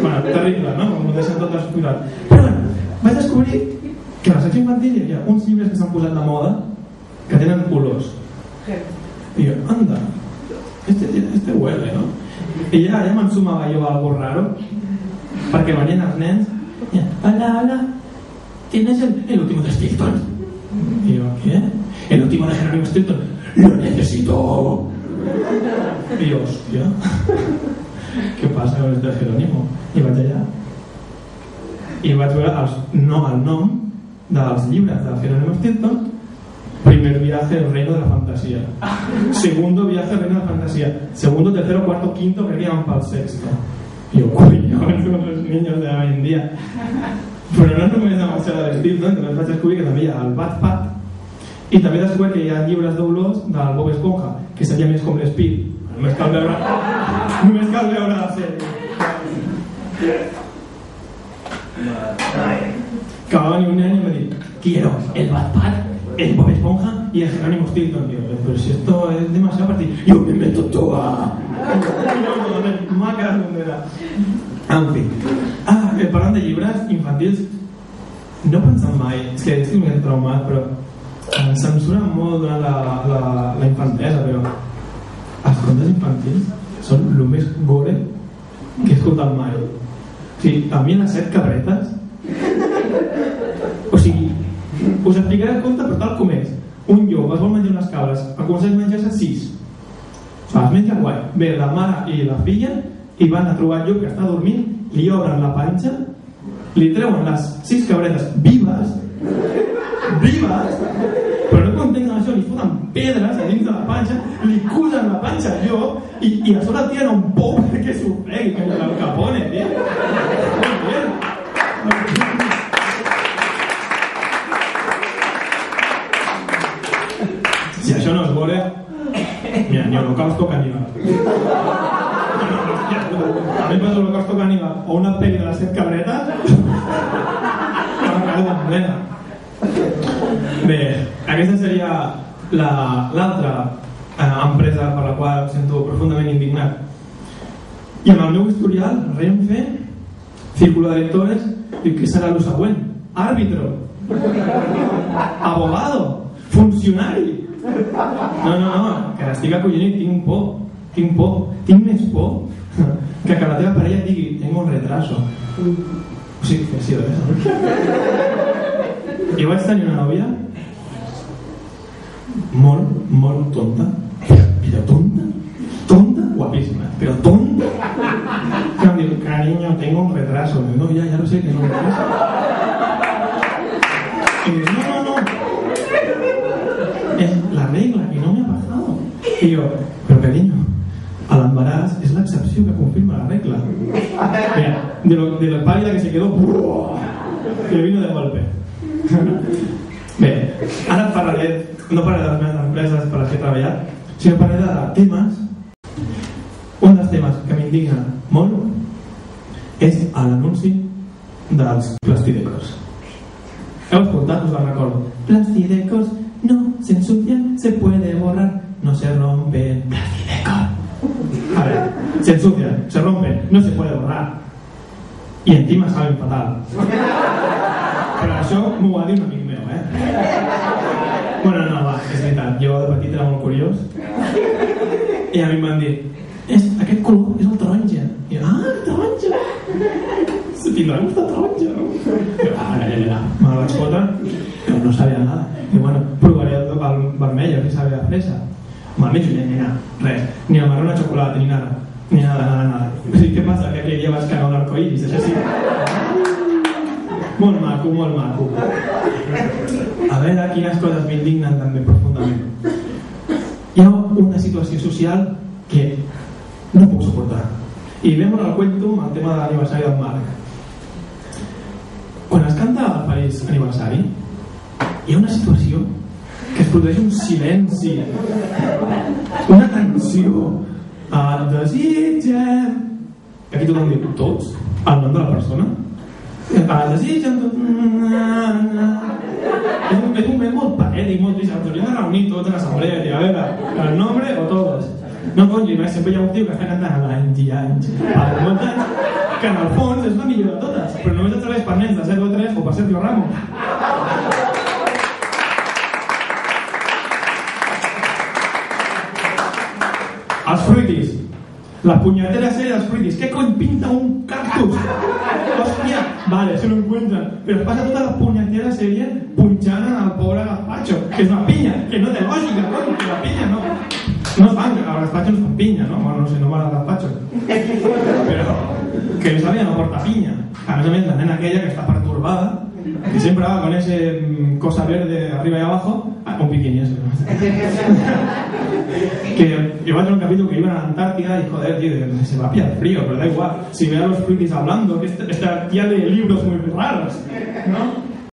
Bueno, terrible, no? Com ho deixen tot descuidat. Però bueno, vaig descobrir que a la secció infantil hi havia uns llibres que s'han posat de moda que tenen olors. I jo, anda, este huele, no? I ja m'ensumava jo algo raro perquè venien els nens i hola, ¿tienes el último de Stilton? Y yo, ¿qué? El último de Jerónimo Stilton. ¡Lo necesito! Y yo, hostia, què passa amb el de Jerónimo? I vaig allà i vaig veure el nom dels llibres de Jerónimo Stilton. Primer viaje al reino de la fantasía, segundo viaje al reino de la fantasía, segundo, tercero, cuarto, quinto, creo que iban para el sexto. Y yo, coño, los niños de hoy en día. Però no només la marxada de Stilton, també vaig descobrir que també hi ha el Wattpad i també descobrir que hi ha llibres d'olors del Bob Esponja, que seria més com l'Speed. Només cal veure la sèrie. Que va venir un nen i em va dir, quiero el Wattpad, el Bob Esponja y el Jerónimo Stilton. Digo, pero si esto es demasiado para ti. Yo me meto toda. M'ha quedat un era. En fi. Parlant de llibres infantils, no pensant mai, és que estic molt traumat, però em censuren molt durant la infantesa, però els contes infantils són el més gore que he escoltat mai. O sigui, a mi les 7 cabretes, o sigui, us explicaré el conte per tal com és. Un llop es vol menjar unes cabres, aconsegueix menjar-se 6. O sigui, es menja guai. Ve la mare i la filla i van a trobar el llop que està dormint, li obren la panxa, li treuen les 6 cabretes vives, però no contenten això, li foten pedres a dins de la panxa, li cusen la panxa al llop i a sobre el tiren un pou perquè s'ofegui, que el Capone, tio. Si això no és gore, mira, ni Holocausto Caníbal. També passa Holocausto Caníbal o una pel·li de les 7 cabretes. Bé, aquesta seria l'altra empresa per la qual em sento profundament indignat. I amb el meu historial, Renfe, Círculo de Lectores, i què serà el següent? Àrbitro, abogado, funcionari. No, que estic acollonit, tinc por, tinc més por que la teva parella et digui tengo un retraso. O sigui, que ha sido eso. I vaig tenir una nòvia molt tonta, però tonta, guapísima, però tonta, que em diu, cariño, tengo un retraso. No, ya lo sé, que no un retraso. Y digo, no, es la regla y no me ha pasado. Y yo, pero cariño, al embaràs és l'excepció que confirma la regla. Mira, de la pálida que se quedó, que vino de golpe. Bé, ara no parlaré de les meves empreses per les que he treballat, sinó parlaré de temes. Un dels temes que m'indigna molt és l'anunci dels plastidecors. Heu escoltat? Us el recordo. Plastidecors no se ensucian, se puede borrar, no se rompen. Plastidecor. A ver, se ensucian, se rompen, no se puede borrar. Y encima saben fatal. Però això m'ho va dir un amic meu, Bueno, no, va, és veritat. Jo de petit era molt curiós i a mi em van dir aquest color és el taronja. I jo, el taronja! Tindrà gust de taronja, no? Me la vaig fotre, però no sabia nada. I bueno, provaré el vermell, a ver si sabe a fresa. Malmés, nena, res. Ni el marrón a chocolate, ni nada. Ni nada. O sigui, què passa? Que aquell dia vas cagar un arcoiris, això sí. Molt maco. A veure quines coses m'indignen també profundament. Hi ha una situació social que no puc suportar. I vemos al cuento amb el tema de l'aniversari del Marc. Quan es canta el feliç aniversari, hi ha una situació que es produeix un silenci, una tensió. Et desitgem, aquí tothom diu tots, el nom de la persona. Et desitgem tot. És un moment molt patètic, molt trist. Ens hauríem de reunir tots a l'assemblea i dir, a veure, el nombre o todos. No, conyo, sempre hi ha un tio que està cantant anys i anys, per molts anys, que en el fons és la millor de totes, però només et serveix per nens de 0 a 3 o per Sergio Ramos. Els fruitis. La puñetera serie de los fruitis. ¿Qué coño pinta un cactus? Hostia, vale, se lo encuentran. Pero pasa toda la puñetera serie punchando al pobre gazpacho, que es una piña, que no té lògica, coño, que la piña no. No fan, el gazpacho no es piña, ¿no? Bueno, no sé, no va al gazpacho. Però que esa vida no porta piña. A més, la nena aquella que está perturbada, que siempre va con ese cosa verde arriba y abajo, con bikini ese. Que yo voy a tener un capítulo que iban a la Antártida y joder, tío, se va a pillar frío, pero da igual. Si ve a los fruitis hablando, que esta tía lee libros muy raros, ¿no?